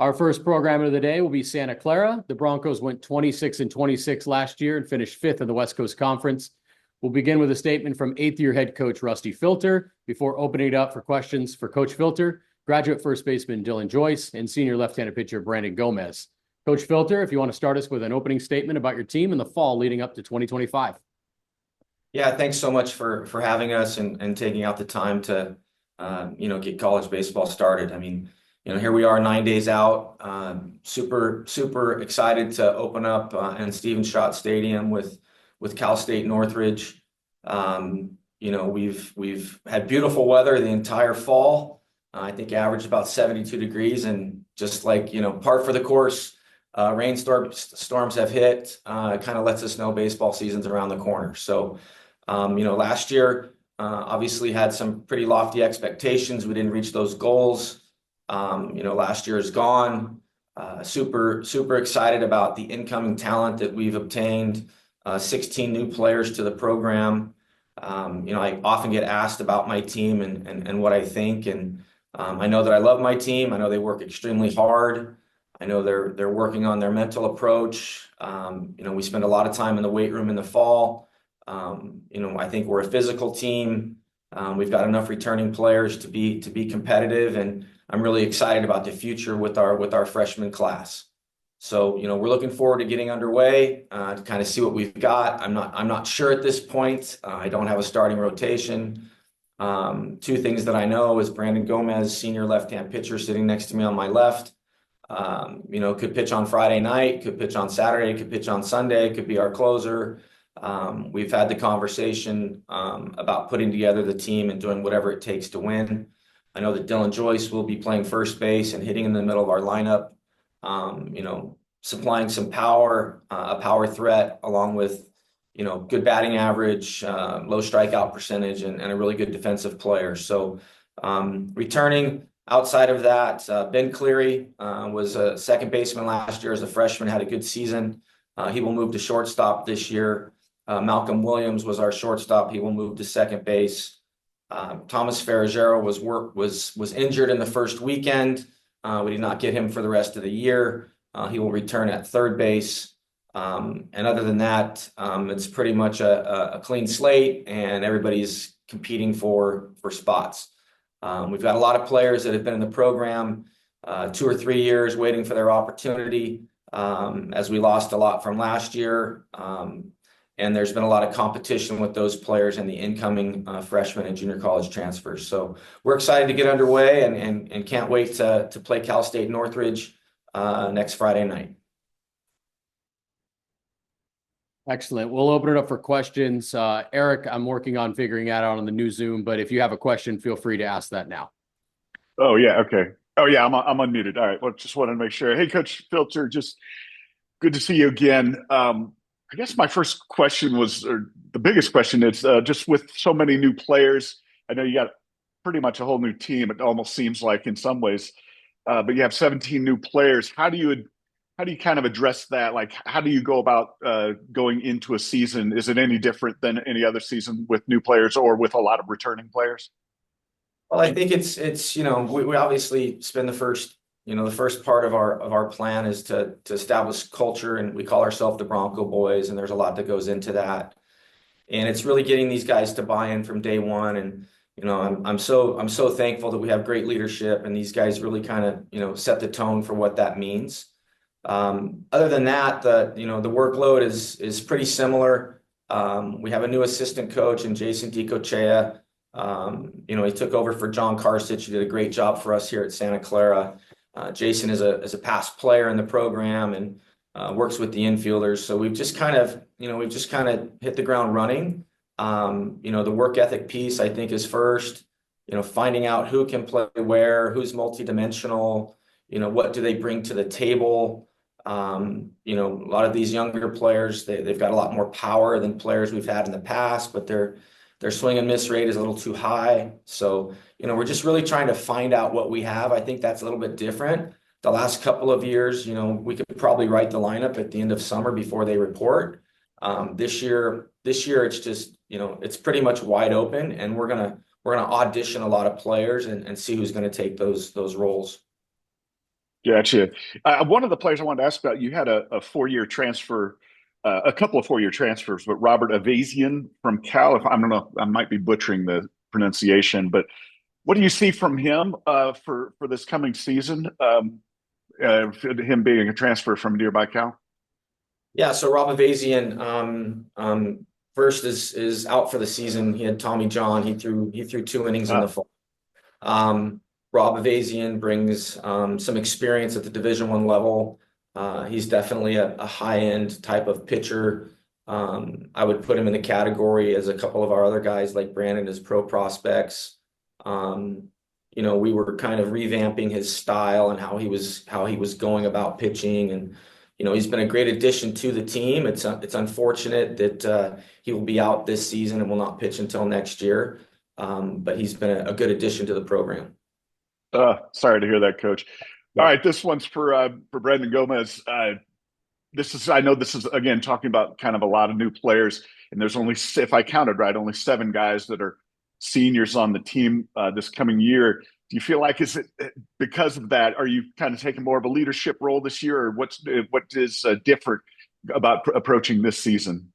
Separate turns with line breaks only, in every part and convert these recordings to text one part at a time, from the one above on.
Our first program of the day will be Santa Clara. The Broncos went 26-26 last year and finished fifth in the West Coast Conference. We'll begin with a statement from eighth-year head coach Rusty Filter before opening it up for questions for Coach Filter, graduate first baseman Dylan Joyce, and senior left-handed pitcher Brandon Gomez. Coach Filter, if you want to start us with an opening statement about your team in the fall leading up to 2025.
Yeah, thanks so much for having us and taking out the time to get college baseball started. I mean, here we are 9 days out. Super excited to open up in Stephen Schott Stadium with Cal State Northridge. We've had beautiful weather the entire fall. I think averaged about 72 degrees, and just like par for the course. Storms have hit. It kind of lets us know baseball season's around the corner. So, last year obviously had some pretty lofty expectations. We didn't reach those goals. Last year is gone. Super excited about the incoming talent that we've obtained. 16 new players to the program. I often get asked about my team and what I think, and I know that I love my team. I know they work extremely hard. I know they're working on their mental approach. We spend a lot of time in the weight room in the fall. I think we're a physical team. We've got enough returning players to be competitive, and I'm really excited about the future with our freshman class. So, we're looking forward to getting underway to kind of see what we've got. I'm not sure at this point. I don't have a starting rotation. Two things that I know is Brandon Gomez, senior left-hand pitcher, sitting next to me on my left. Could pitch on Friday night, could pitch on Saturday, could pitch on Sunday, could be our closer. We've had the conversation about putting together the team and doing whatever it takes to win. I know that Dylan Joyce will be playing first base and hitting in the middle of our lineup. Supplying some power, a power threat, along with good batting average, low strikeout percentage, and a really good defensive player. So returning outside of that, Ben Cleary was a second baseman last year as a freshman, had a good season. He will move to shortstop this year. Malcolm Williams was our shortstop. He will move to second base. Thomas Ferragero was injured in the first weekend. We did not get him for the rest of the year. He will return at third base. And other than that, it's pretty much a clean slate, and everybody's competing for spots. We've got a lot of players that have been in the program 2 or 3 years waiting for their opportunity, as we lost a lot from last year. And there's been a lot of competition with those players and the incoming freshman and junior college transfers. So we're excited to get underway and can't wait to play Cal State Northridge next Friday night.
Excellent. We'll open it up for questions. Eric, I'm working on figuring that out on the new Zoom, but if you have a question, feel free to ask that now.
Oh, yeah. Okay. Oh, yeah. I'm unmuted. All right. Well, just wanted to make sure. Hey, Coach Filter, just good to see you again. I guess my first question was, or the biggest question is, just with so many new players, I know you got pretty much a whole new team. It almost seems like in some ways, but you have 17 new players. How do you kind of address that? Like, how do you go about going into a season? Is it any different than any other season with new players or with a lot of returning players?
Well, I think it's we obviously spend the first part of our plan is to establish culture, and we call ourselves the Bronco Boys, and there's a lot that goes into that. And it's really getting these guys to buy in from day one. And I'm so thankful that we have great leadership, and these guys really kind of set the tone for what that means. Other than that, the workload is pretty similar. We have a new assistant coach in Jason DiCochea. He took over for John Karsich. He did a great job for us here at Santa Clara. Jason is a past player in the program and works with the infielders. So we've just kind of hit the ground running. The work ethic piece, I think, is first. Finding out who can play where, who's multidimensional. What do they bring to the table? A lot of these younger players, they've got a lot more power than players we've had in the past, but their swing and miss rate is a little too high. So, we're just really trying to find out what we have. I think that's a little bit different. The last couple of years, we could probably write the lineup at the end of summer before they report. This year it's just, it's pretty much wide open, and we're gonna audition a lot of players and see who's going to take those roles.
Gotcha. One of the players I wanted to ask about, you had a 4-year transfer, a couple of 4-year transfers, but Robert Avazian from Cal, if I don't know, I might be butchering the pronunciation, but what do you see from him for this coming season? Him being a transfer from nearby Cal?
Yeah, so Rob Avazian, first is out for the season. He had Tommy John. He threw 2 innings in the fall. Rob Avazian brings some experience at the Division I level. He's definitely a high-end type of pitcher. I would put him in the category as a couple of our other guys like Brandon as pro prospects. We were kind of revamping his style and how he was going about pitching, and he's been a great addition to the team. It's unfortunate that he will be out this season and will not pitch until next year. But he's been a good addition to the program.
Sorry to hear that, Coach.
Yeah.
All right, this one's for Brandon Gomez. I know this is again talking about kind of a lot of new players, and there's only, if I counted right, only 7 guys that are seniors on the team this coming year. Do you feel like, is it because of that? Are you kind of taking more of a leadership role this year, or what is different about approaching this season?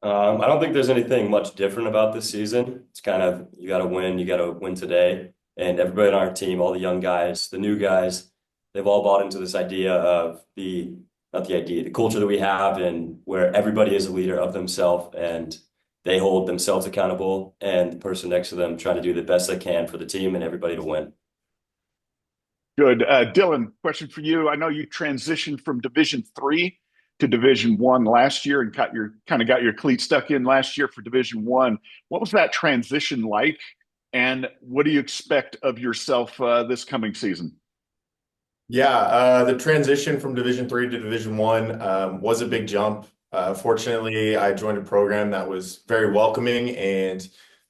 I don't think there's anything much different about this season. It's kind of, you got to win today. And everybody on our team, all the young guys, the new guys, they've all bought into this idea of the culture that we have, and where everybody is a leader of themselves and they hold themselves accountable, and the person next to them trying to do the best they can for the team and everybody to win.
Good. Dylan, question for you. I know you transitioned from Division III to Division I last year and got your cleats stuck in last year for Division I. What was that transition like? And what do you expect of yourself this coming season?
Yeah, the transition from Division III to Division I was a big jump. Fortunately, I joined a program that was very welcoming, and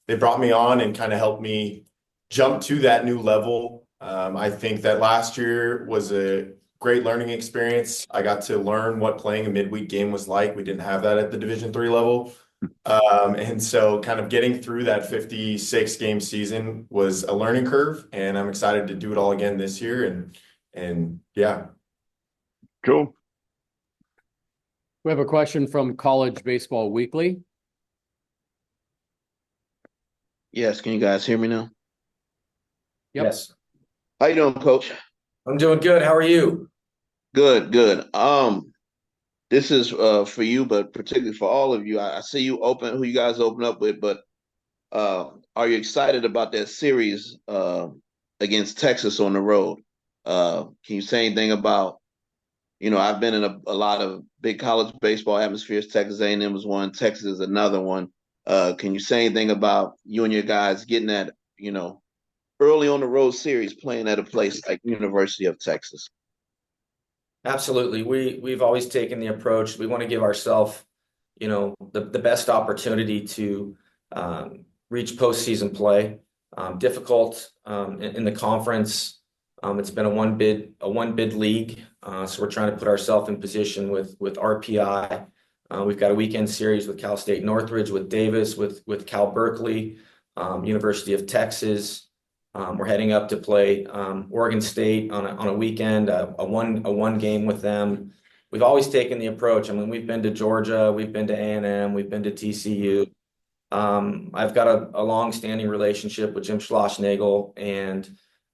they brought me on and kind of helped me jump to that new level. I think that last year was a great learning experience. I got to learn what playing a midweek game was like. We didn't have that at the Division III level. And so kind of getting through that 56-game season was a learning curve, and I'm excited to do it all again this year. And yeah.
Cool.
We have a question from College Baseball Weekly.
Yes, can you guys hear me now?
Yep.
Yes.
How you doing, Coach?
I'm doing good. How are you?
Good, good. This is for you, but particularly for all of you. I see you who you guys open up with, but are you excited about that series against Texas on the road? Can you say anything about, I've been in a lot of big college baseball atmospheres. Texas A&M was one, Texas is another one. Can you say anything about you and your guys getting that, early on the road series playing at a place like University of Texas?
Absolutely. We've always taken the approach. We want to give ourselves, the best opportunity to reach postseason play. Difficult in the conference. It's been a one bid league. So we're trying to put ourselves in position with RPI. We've got a weekend series with Cal State Northridge, with Davis, with Cal Berkeley, University of Texas. We're heading up to play Oregon State on a weekend, a one game with them. We've always taken the approach. I mean, we've been to Georgia, we've been to A&M, we've been to TCU. I've got a long-standing relationship with Jim Schlossnagle, and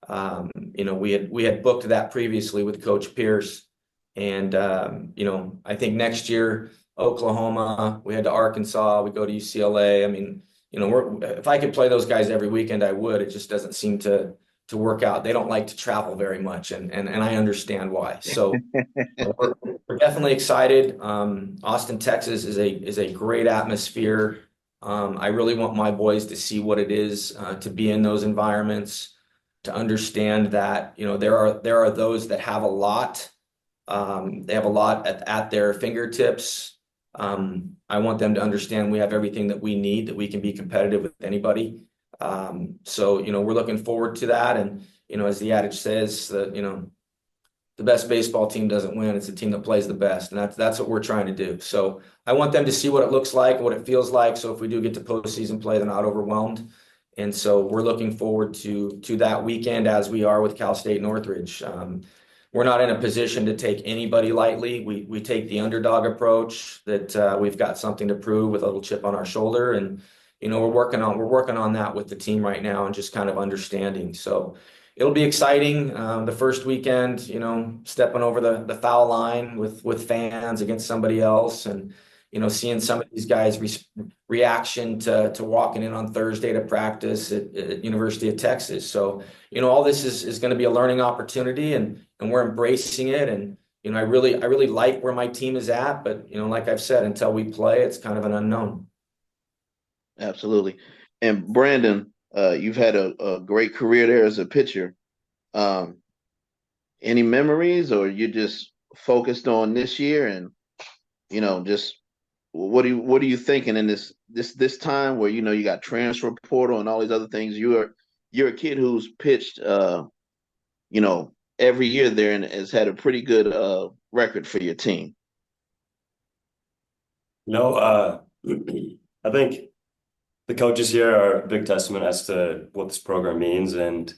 we had booked that previously with Coach Pierce, and I think next year Oklahoma, we head to Arkansas, we go to UCLA. I mean, if I could play those guys every weekend, I would. It just doesn't seem to work out. They don't like to travel very much, and I understand why. So we're definitely excited. Austin, Texas is a great atmosphere. I really want my boys to see what it is to be in those environments, to understand that there are those that have a lot. They have a lot at their fingertips. I want them to understand we have everything that we need, that we can be competitive with anybody. So we're looking forward to that. And as the adage says, that the best baseball team doesn't win; it's the team that plays the best, and that's what we're trying to do. So I want them to see what it looks like, what it feels like. So if we do get to postseason play, they're not overwhelmed. And so we're looking forward to that weekend, as we are with Cal State Northridge. we're not in a position to take anybody lightly. We take the underdog approach that we've got something to prove with a little chip on our shoulder. And, we're working on that with the team right now and just kind of understanding. So it'll be exciting. The first weekend, stepping over the foul line with fans against somebody else, and seeing some of these guys' reaction to walking in on Thursday to practice at University of Texas. So all this is going to be a learning opportunity, and we're embracing it. And I really like where my team is at, but like I've said, until we play, it's kind of an unknown.
Absolutely. And Brandon, you've had a great career there as a pitcher. Any memories, or you just focused on this year and just what are you thinking in this time where you got transfer portal and all these other things? You're a kid who's pitched every year there and has had a pretty good record for your team.
I think the coaches here are a big testament as to what this program means, and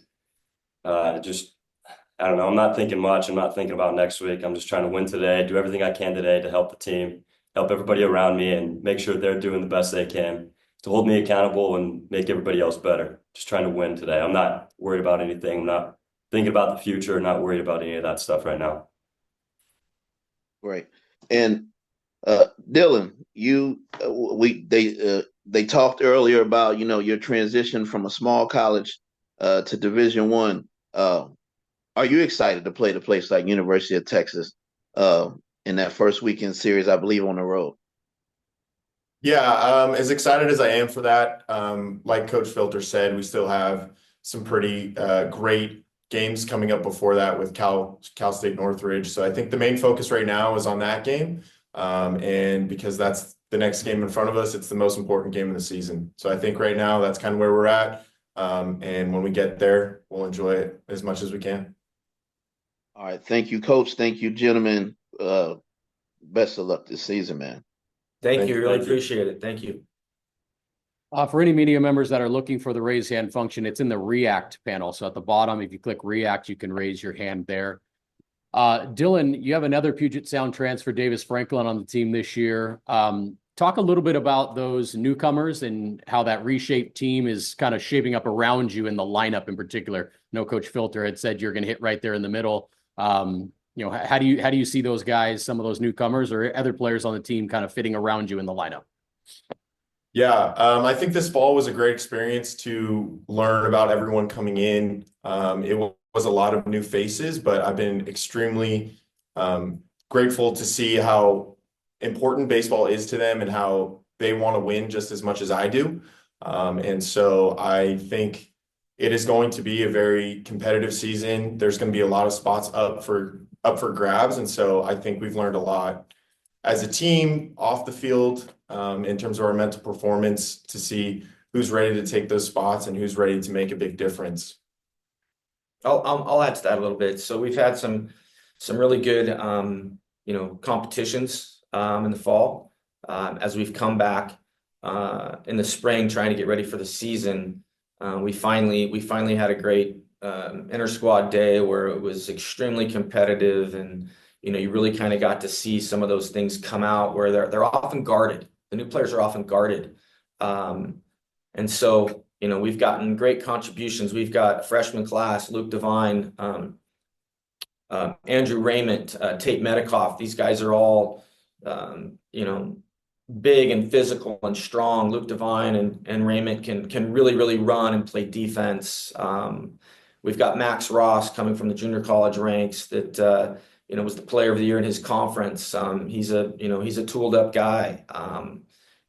I don't know. I'm not thinking much. I'm not thinking about next week. I'm just trying to win today, do everything I can today to help the team, help everybody around me, and make sure they're doing the best they can to hold me accountable and make everybody else better. Just trying to win today. I'm not worried about anything. I'm not thinking about the future, not worried about any of that stuff right now.
Right. And Dylan, they talked earlier about your transition from a small college to Division I. Are you excited to play at a place like University of Texas in that first weekend series, I believe, on the road?
Yeah, as excited as I am for that. Like Coach Filter said, we still have some pretty great games coming up before that with Cal State Northridge. So I think the main focus right now is on that game. And because that's the next game in front of us, it's the most important game of the season. So I think right now that's kind of where we're at. And when we get there, we'll enjoy it as much as we can.
All right. Thank you, Coach. Thank you, gentlemen. Best of luck this season, man.
Thank you. Really appreciate it. Thank you.
For any media members that are looking for the raise hand function, it's in the React panel. So at the bottom, if you click React, you can raise your hand there. Dylan, you have another Puget Sound transfer, Davis Franklin, on the team this year. Talk a little bit about those newcomers and how that reshaped team is kind of shaping up around you in the lineup in particular. No, Coach Filter had said you're going to hit right there in the middle. How do you see those guys, some of those newcomers or other players on the team kind of fitting around you in the lineup?
Yeah, I think this fall was a great experience to learn about everyone coming in. It was a lot of new faces, but I've been extremely grateful to see how important baseball is to them and how they want to win just as much as I do. And so I think it is going to be a very competitive season. There's going to be a lot of spots up for grabs. And so I think we've learned a lot as a team off the field in terms of our mental performance to see who's ready to take those spots and who's ready to make a big difference.
I'll add to that a little bit. So we've had some really good competitions in the fall as we've come back in the spring trying to get ready for the season. We finally had a great inter squad day where it was extremely competitive, and you really kind of got to see some of those things come out where they're often guarded. The new players are often guarded, and so we've gotten great contributions. We've got a freshman class, Luke Devine, Andrew Raymond, Tate Metcalf. These guys are all big and physical and strong. Luke Devine and Raymond can really run and play defense. We've got Max Ross coming from the junior college ranks that was the player of the year in his conference. He's a tooled up guy.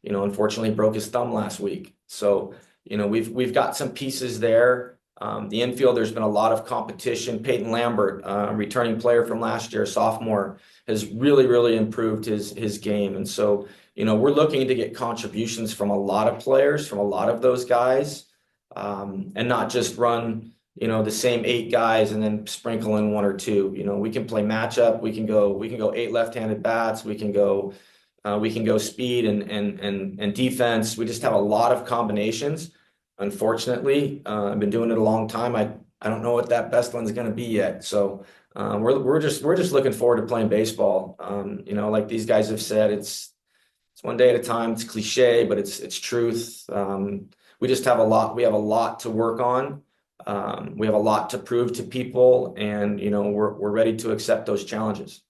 Unfortunately broke his thumb last week. So we've got some pieces there. The infield, there's been a lot of competition. Peyton Lambert, returning player from last year, sophomore, has really improved his game. And so we're looking to get contributions from a lot of players, from a lot of those guys, and not just run the same 8 guys and then sprinkle in 1 or 2. We can play matchup. We can go 8 left-handed bats. We can go speed and defense. We just have a lot of combinations. Unfortunately, I've been doing it a long time. I don't know what that best one's going to be yet. So we're just looking forward to playing baseball. Like these guys have said, it's one day at a time. It's cliche, but it's truth. We just have a lot. We have a lot to work on. We have a lot to prove to people, and we're ready to accept those challenges.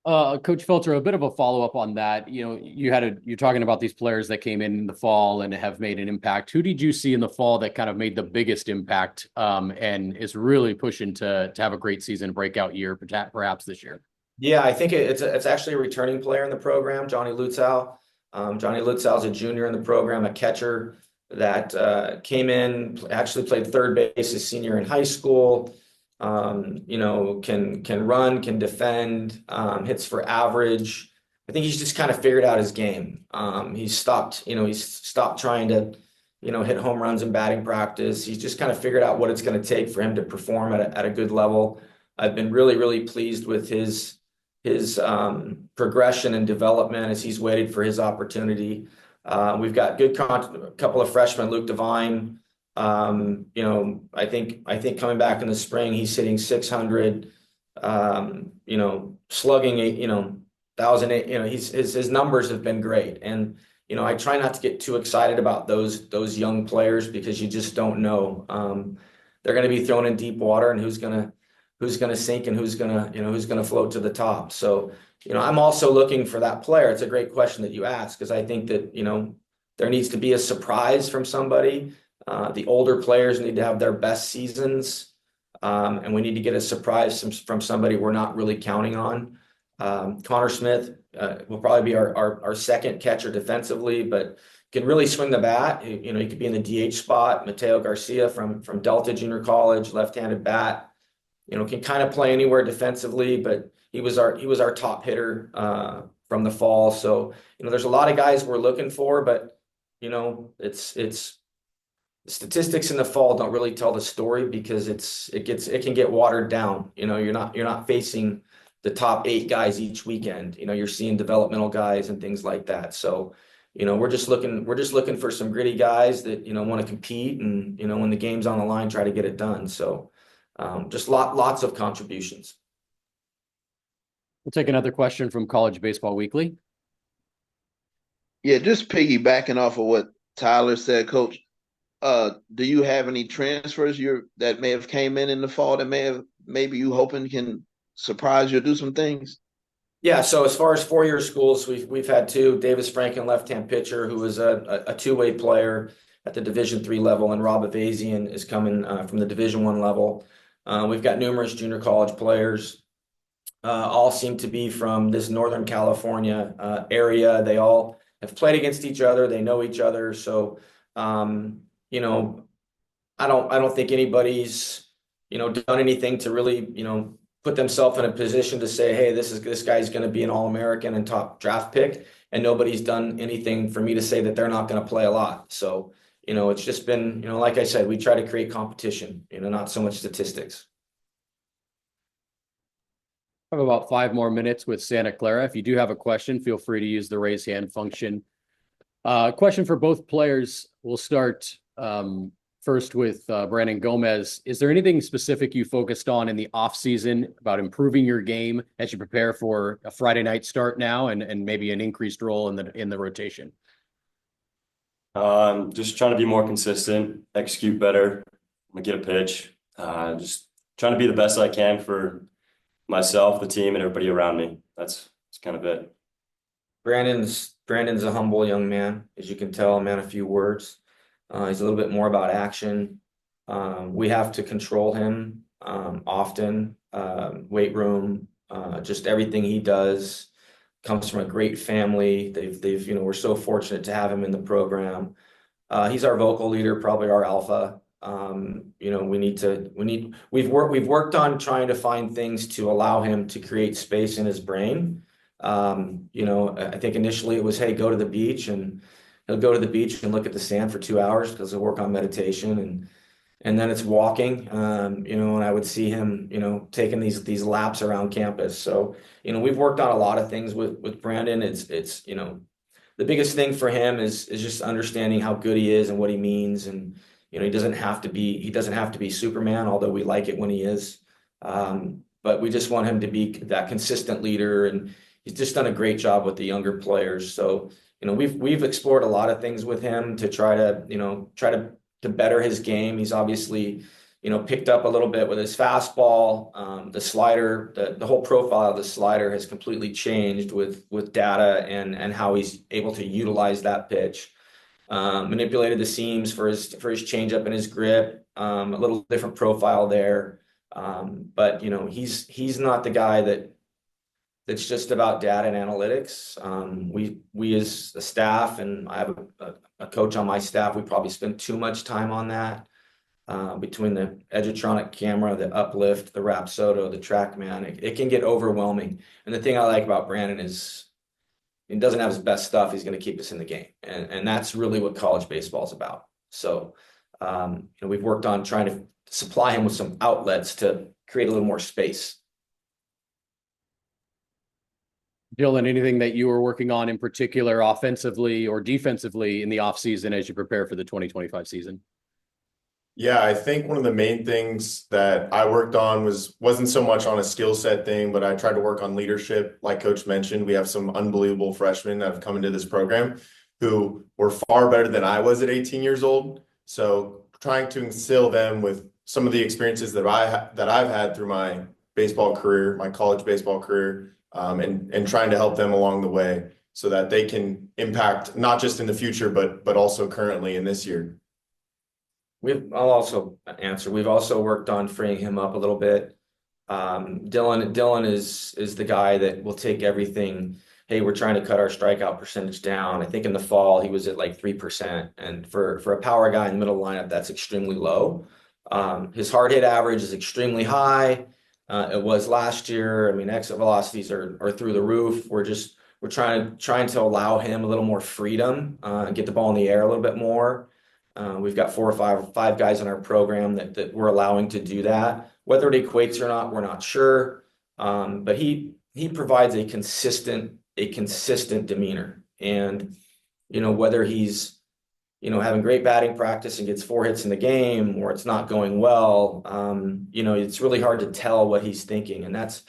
Coach Filter, a bit of a follow-up on that. You're talking about these players that came in the fall and have made an impact. Who did you see in the fall that kind of made the biggest impact, and is really pushing to have a great season, breakout year, perhaps this year?
Yeah, I think it's actually a returning player in the program, Johnny Lutzow. Johnny Lutzow is a junior in the program, a catcher that came in, actually played third base his senior in high school. Can run, can defend, hits for average. I think he's just kind of figured out his game. He's stopped trying to, hit home runs in batting practice. He's just kind of figured out what it's going to take for him to perform at a good level. I've been really, really pleased with his progression and development as he's waited for his opportunity. We've got a couple of freshmen, Luke Devine. I think coming back in the spring, he's hitting 600, slugging 1,008. His numbers have been great. And, I try not to get too excited about those young players because you just don't know. They're going to be thrown in deep water, and who's going to sink and who's going to float to the top. So, I'm also looking for that player. It's a great question that you ask, because I think that, there needs to be a surprise from somebody. The older players need to have their best seasons, and we need to get a surprise from somebody we're not really counting on. Connor Smith will probably be our second catcher defensively, but can really swing the bat. He could be in the DH spot. Mateo Garcia from Delta Junior College, left-handed bat. Can kind of play anywhere defensively, but he was our top hitter from the fall. So there's a lot of guys we're looking for, but it's statistics in the fall don't really tell the story because it can get watered down. You're not facing the top 8 guys each weekend. You're seeing developmental guys and things like that. So, we're just looking for some gritty guys that want to compete and when the game's on the line, try to get it done. So, just lots of contributions.
We'll take another question from College Baseball Weekly.
Yeah, just piggybacking off of what Tyler said, Coach. Do you have any transfers that may have came in the fall that maybe you hoping can surprise you or do some things?
Yeah, so as far as 4-year schools, we've had 2. Davis Franklin, left-hand pitcher, who was a two-way player at the Division III level, and Rob Avazian is coming from the Division I level. We've got numerous junior college players. All seem to be from this Northern California area. They all have played against each other. They know each other. So, I don't think anybody's, done anything to really, put themselves in a position to say, hey, this guy's going to be an All-American and top draft pick. And nobody's done anything for me to say that they're not going to play a lot. So, it's just been, like I said, we try to create competition, not so much statistics.
I have about 5 more minutes with Santa Clara. If you do have a question, feel free to use the raise hand function. Question for both players. We'll start first with Brandon Gomez. Is there anything specific you focused on in the off season about improving your game as you prepare for a Friday night start now and maybe an increased role in the rotation?
Just trying to be more consistent, execute better, get a pitch. Just trying to be the best I can for myself, the team, and everybody around me. That's kind of it.
Brandon's a humble young man, as you can tell, a man of few words. He's a little bit more about action. We have to control him often. Weight room, just everything he does comes from a great family. We're so fortunate to have him in the program. He's our vocal leader, probably our alpha. We've worked on trying to find things to allow him to create space in his brain. I think initially it was, hey, go to the beach, and he'll go to the beach and look at the sand for 2 hours because he'll work on meditation, and then it's walking, and I would see him, taking these laps around campus. So, we've worked on a lot of things with Brandon. It's the biggest thing for him is just understanding how good he is and what he means. And, he doesn't have to be Superman, although we like it when he is. But we just want him to be that consistent leader, and he's just done a great job with the younger players. So, we've explored a lot of things with him to try to better his game. He's obviously, picked up a little bit with his fastball, the slider, the whole profile of the slider has completely changed with data and how he's able to utilize that pitch. Manipulated the seams for his changeup and his grip, a little different profile there. But he's not the guy that's just about data and analytics. We as a staff, and I have a coach on my staff, we probably spend too much time on that. Between the Edgertronic camera, the uplift, the Rapsodo, the TrackMan, it can get overwhelming. And the thing I like about Brandon is he doesn't have his best stuff. He's going to keep us in the game. And that's really what college baseball is about. So, we've worked on trying to supply him with some outlets to create a little more space.
Dylan, anything that you were working on in particular, offensively or defensively, in the offseason as you prepare for the 2025 season?
Yeah, I think one of the main things that I worked on wasn't so much on a skill set thing, but I tried to work on leadership. Like Coach mentioned, we have some unbelievable freshmen that have come into this program who were far better than I was at 18 years old. So trying to instill them with some of the experiences that I've had through my baseball career, my college baseball career, and trying to help them along the way so that they can impact not just in the future, but also currently in this year.
I'll also answer. We've also worked on freeing him up a little bit. Dylan is the guy that will take everything. Hey, we're trying to cut our strikeout percentage down. I think in the fall he was at like 3%, and for a power guy in the middle lineup, that's extremely low. His hard hit average is extremely high. It was last year. I mean, exit velocities are through the roof. We're trying to allow him a little more freedom, and get the ball in the air a little bit more. We've got 4 or 5 guys in our program that we're allowing to do that. Whether it equates or not, we're not sure. But he provides a consistent demeanor. And, whether he's, having great batting practice and gets 4 hits in the game, or it's not going well, it's really hard to tell what he's thinking. And that's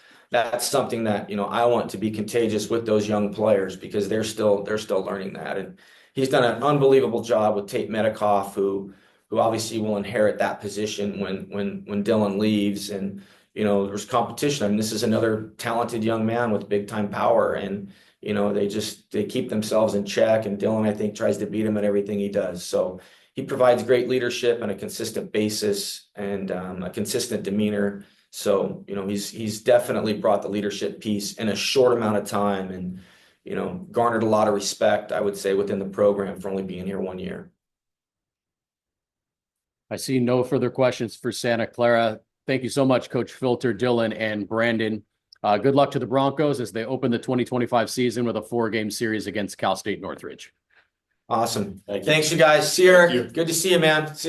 something that, I want to be contagious with those young players, because they're still learning that. And he's done an unbelievable job with Tate Metcalf, who obviously will inherit that position when Dylan leaves. And, there's competition. I mean, this is another talented young man with big time power, and, they keep themselves in check. And Dylan, I think, tries to beat him at everything he does. So he provides great leadership on a consistent basis and a consistent demeanor. So, he's definitely brought the leadership piece in a short amount of time, and, garnered a lot of respect, I would say, within the program for only being here 1 year.
I see no further questions for Santa Clara. Thank you so much, Coach Filter, Dylan, and Brandon. Good luck to the Broncos as they open the 2025 season with a 4-game series against Cal State Northridge.
Awesome.
Thank you.
Thanks, you guys. See you, Eric.
Thank you.
Good to see you, man. See you.